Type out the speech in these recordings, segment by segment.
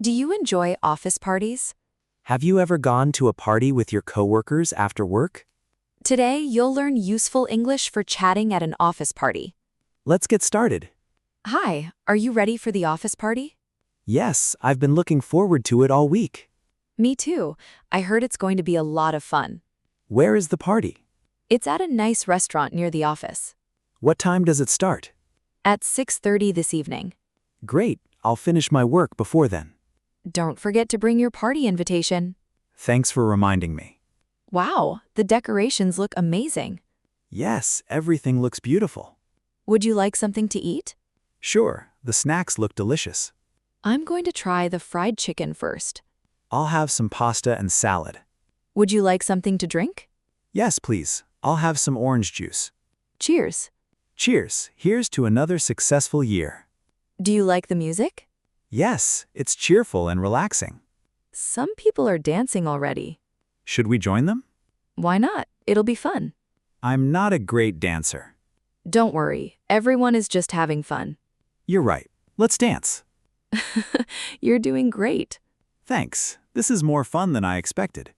Do you enjoy office parties? Have you ever gone to a party with your coworkers after work? Today, you'll learn useful English for chatting at an office party. Let's get started. Hi, are you ready for the office party? Yes, I've been looking forward to it all week. Me too. I heard it's going to be a lot of fun. Where is the party? It's at a nice restaurant near the office. What time does it start? At 6:30 this evening. Great, I'll finish my work before then. Don't forget to bring your party invitation. Thanks for reminding me. Wow, the decorations look amazing. Yes, everything looks beautiful. Would you like something to eat? Sure, the snacks look delicious. I'm going to try the fried chicken first. I'll have some pasta and salad. Would you like something to drink? Yes, please. I'll have some orange juice. Cheers. Cheers, here's to another successful year. Do you like the music? Yes, it's cheerful and relaxing. Some people are dancing already. Should we join them? Why not? It'll be fun. I'm not a great dancer. Don't worry, everyone is just having fun. You're right. Let's dance. You're doing great. Thanks. This is more fun than I expected.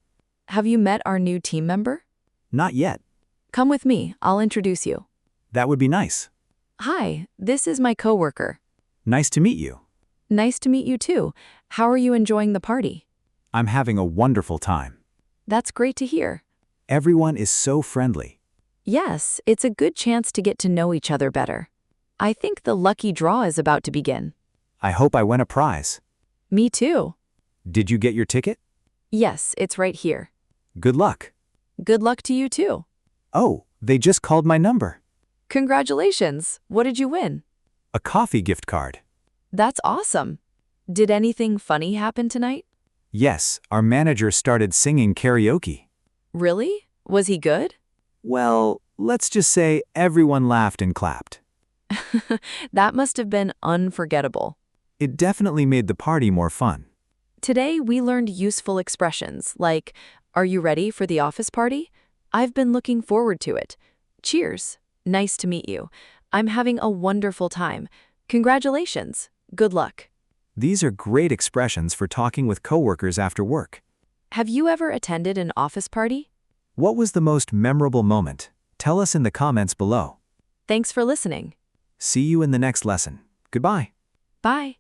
Have you met our new team member? Not yet. Come with me, I'll introduce you. That would be nice. Hi, this is my coworker. Nice to meet you. Nice to meet you too. How are you enjoying the party? I'm having a wonderful time. That's great to hear. Everyone is so friendly. Yes, it's a good chance to get to know each other better. I think the lucky draw is about to begin. I hope I win a prize. Me too. Did you get your ticket? Yes, it's right here. Good luck. Good luck to you too. Oh, they just called my number. Congratulations. What did you win? A coffee gift card. That's awesome. Did anything funny happen tonight? Yes, our manager started singing karaoke. Really? Was he good? Well, let's just say everyone laughed and clapped. That must have been unforgettable. It definitely made the party more fun. Today, we learned useful expressions like, "Are you ready for the office party? I've been looking forward to it. Cheers. Nice to meet you. I'm having a wonderful time. Congratulations. Good luck." These are great expressions for talking with coworkers after work. Have you ever attended an office party? What was the most memorable moment? Tell us in the comments below. Thanks for listening. See you in the next lesson. Goodbye. Bye.